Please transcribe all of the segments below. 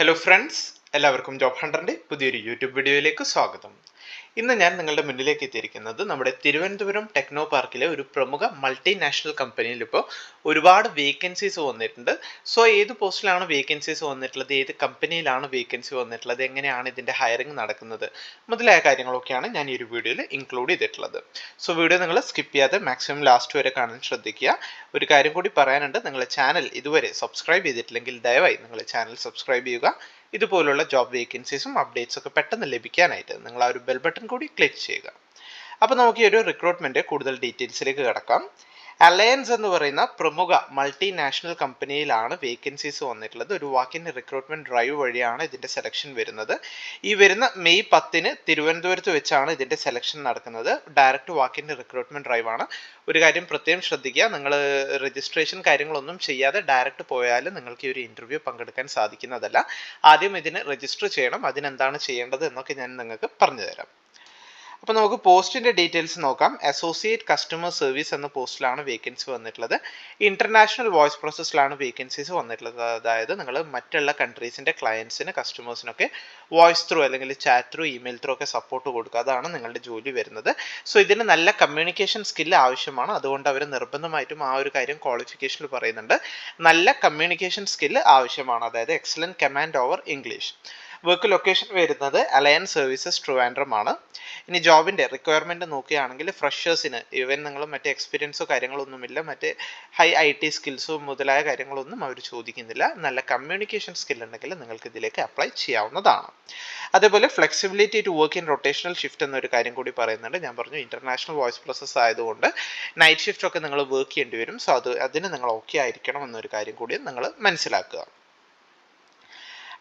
Hello friends, എല്ലാവർക്കും job ഹണ്ടറിൻ്റെ പുതിയൊരു YouTube വീഡിയോയിലേക്ക് സ്വാഗതം. ഇന്ന് ഞാൻ നിങ്ങളുടെ മുന്നിലേക്ക് എത്തിയിരിക്കുന്നത് നമ്മുടെ തിരുവനന്തപുരം ടെക്നോ പാർക്കിലെ ഒരു പ്രമുഖ മൾട്ടിനാഷണൽ കമ്പനിയിൽ ഇപ്പോൾ ഒരുപാട് വേക്കൻസീസ് വന്നിട്ടുണ്ട്. സോ ഏത് പോസ്റ്റിലാണ് വേക്കൻസീസ് വന്നിട്ടുള്ളത്, ഏത് കമ്പനിയിലാണ് വേക്കൻസി വന്നിട്ടുള്ളത്, എങ്ങനെയാണ് ഇതിൻ്റെ ഹയറിംഗ് നടക്കുന്നത് മുതലായ കാര്യങ്ങളൊക്കെയാണ് ഞാൻ ഈ ഒരു വീഡിയോയിൽ ഇൻക്ലൂഡ് ചെയ്തിട്ടുള്ളത്. സോ വീഡിയോ നിങ്ങൾ സ്കിപ്പ് ചെയ്യാതെ മാക്സിമം ലാസ്റ്റ് വരെ കാണാൻ ശ്രദ്ധിക്കുക. ഒരു കാര്യം കൂടി പറയാനുണ്ട്, നിങ്ങളുടെ ചാനൽ ഇതുവരെ സബ്സ്ക്രൈബ് ചെയ്തിട്ടില്ലെങ്കിൽ ദയവായി നിങ്ങൾ ചാനൽ സബ്സ്ക്രൈബ് ചെയ്യുക. ഇതുപോലുള്ള ജോബ് വേക്കൻസീസും അപ്ഡേറ്റ്സ് ഒക്കെ പെട്ടെന്ന് ലഭിക്കാനായിട്ട് നിങ്ങൾ ആ ഒരു ബെൽ ബട്ടൺ കൂടി ക്ലിക്ക് ചെയ്യുക. അപ്പോൾ നമുക്ക് ഈ ഒരു റിക്രൂട്ട്മെന്റ് കൂടുതൽ ഡീറ്റെയിൽസിലേക്ക് കടക്കാം. അലയൻസ് എന്ന് പറയുന്ന പ്രമുഖ മൾട്ടിനാഷണൽ കമ്പനിയിലാണ് വേക്കൻസീസ് വന്നിട്ടുള്ളത്. ഒരു വാക്കിൻ റിക്രൂട്ട്മെന്റ് ഡ്രൈവ് വഴിയാണ് ഇതിന്റെ സെലക്ഷൻ വരുന്നത്. ഈ വരുന്ന മെയ് 10 തിരുവനന്തപുരത്ത് വെച്ചാണ് ഇതിന്റെ സെലക്ഷൻ നടക്കുന്നത്. ഡയറക്റ്റ് വാക്കിൻ റിക്രൂട്ട്മെന്റ് ഡ്രൈവ് ആണ്. ഒരു കാര്യം പ്രത്യേകം ശ്രദ്ധിക്കുക, നിങ്ങൾ രജിസ്ട്രേഷൻ കാര്യങ്ങളൊന്നും ചെയ്യാതെ ഡയറക്റ്റ് പോയാൽ നിങ്ങൾക്ക് ഈ ഒരു ഇന്റർവ്യൂ പങ്കെടുക്കാൻ സാധിക്കുന്നതല്ല. ആദ്യം ഇതിന് രജിസ്റ്റർ ചെയ്യണം. അതിനെന്താണ് ചെയ്യേണ്ടത് എന്നൊക്കെ ഞാൻ നിങ്ങൾക്ക് പറഞ്ഞു തരാം. അപ്പോൾ നമുക്ക് പോസ്റ്റിന്റെ ഡീറ്റെയിൽസ് നോക്കാം. അസോസിയേറ്റ് കസ്റ്റമർ സർവീസ് എന്ന പോസ്റ്റിലാണ് വേക്കൻസി വന്നിട്ടുള്ളത്. ഇന്റർനാഷണൽ വോയിസ് പ്രോസസ്സിലാണ് വേക്കൻസീസ് വന്നിട്ടുള്ളത്. അതായത് നിങ്ങൾ മറ്റുള്ള കൺട്രീസിന്റെ ക്ലയൻസിന് കസ്റ്റമേഴ്സിനൊക്കെ വോയിസ് ത്രൂ അല്ലെങ്കിൽ ചാറ്റ് ത്രൂ ഇമെയിൽ ത്രൂ ഒക്കെ സപ്പോർട്ട് കൊടുക്കുക. അതാണ് നിങ്ങളുടെ ജോലി വരുന്നത്. സോ ഇതിന് നല്ല കമ്മ്യൂണിക്കേഷൻ സ്കില്ല് ആവശ്യമാണ്. അതുകൊണ്ട് അവർ നിർബന്ധമായിട്ടും ആ ഒരു കാര്യം ക്വാളിഫിക്കേഷനിൽ പറയുന്നുണ്ട്. നല്ല കമ്മ്യൂണിക്കേഷൻ സ്കില്ല് ആവശ്യമാണ്, അതായത് excellent command over English. Work location വരുന്നത് അലയൻസ് സർവീസസ് ട്രിവാൻഡ്രം ആണ്. ഇനി ജോബിന്റെ റിക്വയർമെന്റ് നോക്കുകയാണെങ്കിൽ ഫ്രഷേഴ്സിന് ഈവൻ നിങ്ങൾ മറ്റേ എക്സ്പീരിയൻസോ കാര്യങ്ങളൊന്നുമില്ല, മറ്റേ ഹൈ IT സ്കിൽസോ മുതലായ കാര്യങ്ങളൊന്നും അവർ ചോദിക്കുന്നില്ല. നല്ല കമ്മ്യൂണിക്കേഷൻ സ്കിൽ ഉണ്ടെങ്കിൽ നിങ്ങൾക്ക് ഇതിലേക്ക് അപ്ലൈ ചെയ്യാവുന്നതാണ്. അതേപോലെ flexibility to work in rotational shift എന്നൊരു കാര്യം കൂടി പറയുന്നുണ്ട്. ഞാൻ പറഞ്ഞു ഇന്റർനാഷണൽ വോയിസ് പ്രോസസ് ആയതുകൊണ്ട് നൈറ്റ് ഷിഫ്റ്റ് ഒക്കെ നിങ്ങൾ വർക്ക് ചെയ്യേണ്ടി വരും. സോ അതിന് നിങ്ങൾ ഓക്കെ ആയിരിക്കണം എന്നൊരു കാര്യം കൂടി നിങ്ങൾ മനസ്സിലാക്കുക.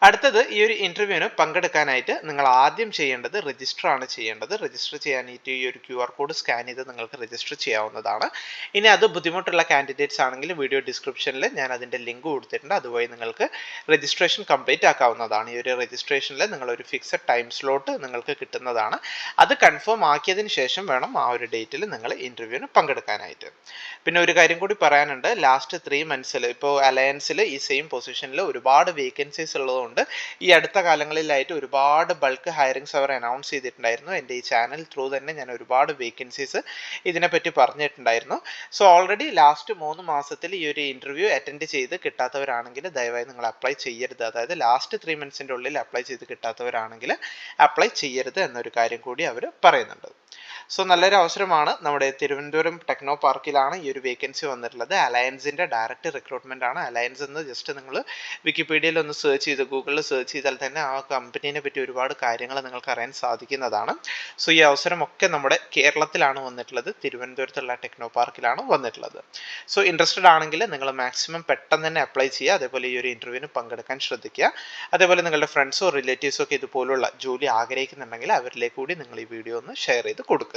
അടുത്തത്, ഈ ഒരു ഇന്റർവ്യൂവിന് പങ്കെടുക്കാനായിട്ട് നിങ്ങൾ ആദ്യം ചെയ്യേണ്ടത് രജിസ്റ്റർ ആണ് ചെയ്യേണ്ടത്. രജിസ്റ്റർ ചെയ്യാനായിട്ട് ഈ ഒരു QR കോഡ് സ്കാൻ ചെയ്ത് നിങ്ങൾക്ക് രജിസ്റ്റർ ചെയ്യാവുന്നതാണ്. ഇനി അത് ബുദ്ധിമുട്ടുള്ള കാൻഡിഡേറ്റ്സ് ആണെങ്കിൽ വീഡിയോ ഡിസ്ക്രിപ്ഷനിൽ ഞാൻ അതിൻ്റെ ലിങ്ക് കൊടുത്തിട്ടുണ്ട്. അതുവഴി നിങ്ങൾക്ക് രജിസ്ട്രേഷൻ കംപ്ലീറ്റ് ആക്കാവുന്നതാണ്. ഈ ഒരു രജിസ്ട്രേഷനിൽ നിങ്ങളൊരു ഫിക്സഡ് ടൈം സ്ലോട്ട് നിങ്ങൾക്ക് കിട്ടുന്നതാണ്. അത് കൺഫേം ആക്കിയതിന് ശേഷം വേണം ആ ഒരു ഡേറ്റിൽ നിങ്ങൾ ഇന്റർവ്യൂവിന് പങ്കെടുക്കാനായിട്ട്. പിന്നെ ഒരു കാര്യം കൂടി പറയാനുണ്ട്, ലാസ്റ്റ് 3 months ഇപ്പോൾ അലയൻസിൽ ഈ സെയിം പൊസിഷനിൽ ഒരുപാട് വേക്കൻസീസ് ഉള്ളതുകൊണ്ട് ഈ അടുത്ത കാലങ്ങളിലായിട്ട് ഒരുപാട് ബൾക്ക് ഹയറിങ്സ് അവർ അനൗൺസ് ചെയ്തിട്ടുണ്ടായിരുന്നു. എൻ്റെ ഈ ചാനൽ ത്രൂ തന്നെ ഞാൻ ഒരുപാട് വേക്കൻസീസ് ഇതിനെപ്പറ്റി പറഞ്ഞിട്ടുണ്ടായിരുന്നു. സോ ഓൾറെഡി ലാസ്റ്റ് 3 മാസത്തിൽ ഈ ഒരു ഇന്റർവ്യൂ അറ്റൻഡ് ചെയ്ത് കിട്ടാത്തവരാണെങ്കിൽ ദയവായി നിങ്ങൾ അപ്ലൈ ചെയ്യരുത്. അതായത് ലാസ്റ്റ് 3 months ഉള്ളിൽ അപ്ലൈ ചെയ്ത് കിട്ടാത്തവരാണെങ്കിൽ അപ്ലൈ ചെയ്യരുത് എന്നൊരു കാര്യം കൂടി അവർ പറയുന്നുണ്ട്. സോ നല്ലൊരു അവസരമാണ്. നമ്മുടെ തിരുവനന്തപുരം ടെക്നോ പാർക്കിലാണ് ഈ ഒരു വേക്കൻസി വന്നിട്ടുള്ളത്. അലയൻസിന്റെ ഡയറക്റ്റ് റിക്രൂട്ട്മെന്റ് ആണ്. അലയൻസ് എന്ന് ജസ്റ്റ് നിങ്ങൾ വിക്കിപീഡിയയിൽ ഒന്ന് സെർച്ച് ചെയ്ത് ഗൂഗിളിൽ സെർച്ച് ചെയ്താൽ തന്നെ ആ കമ്പനീനെ പറ്റി ഒരുപാട് കാര്യങ്ങൾ നിങ്ങൾക്ക് അറിയാൻ സാധിക്കുന്നതാണ്. സോ ഈ അവസരമൊക്കെ നമ്മുടെ കേരളത്തിലാണ് വന്നിട്ടുള്ളത്, തിരുവനന്തപുരത്തുള്ള ടെക്നോ പാർക്കിലാണ് വന്നിട്ടുള്ളത്. സോ ഇൻട്രസ്റ്റഡ് ആണെങ്കിൽ നിങ്ങൾ മാക്സിമം പെട്ടെന്ന് തന്നെ അപ്ലൈ ചെയ്യുക. അതേപോലെ ഈ ഒരു ഇന്റർവ്യൂവിന് പങ്കെടുക്കാൻ ശ്രദ്ധിക്കുക. അതേപോലെ നിങ്ങളുടെ ഫ്രണ്ട്സോ റിലേറ്റീവ്സോ ഒക്കെ ഇതുപോലുള്ള ജോലി ആഗ്രഹിക്കുന്നുണ്ടെങ്കിൽ അവരിലേക്ക് കൂടി നിങ്ങൾ ഈ വീഡിയോ ഒന്ന് ഷെയർ ചെയ്ത് കൊടുക്കുക.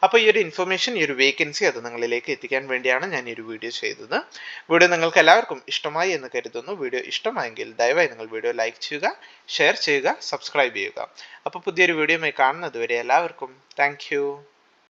അപ്പോൾ ഈ ഒരു ഇൻഫർമേഷൻ, ഈ ഒരു വേക്കൻസി അത് നിങ്ങളിലേക്ക് എത്തിക്കാൻ വേണ്ടിയാണ് ഞാൻ ഈ ഒരു വീഡിയോ ചെയ്തത്. വീഡിയോ നിങ്ങൾക്ക് എല്ലാവർക്കും ഇഷ്ടമായി എന്ന് കരുതുന്നു. വീഡിയോ ഇഷ്ടമായെങ്കിൽ ദയവായി നിങ്ങൾ വീഡിയോ ലൈക്ക് ചെയ്യുക, ഷെയർ ചെയ്യുക, സബ്സ്ക്രൈബ് ചെയ്യുക. അപ്പോൾ പുതിയൊരു വീഡിയോയുമായി കാണുന്നത് വരെ എല്ലാവർക്കും താങ്ക് യു.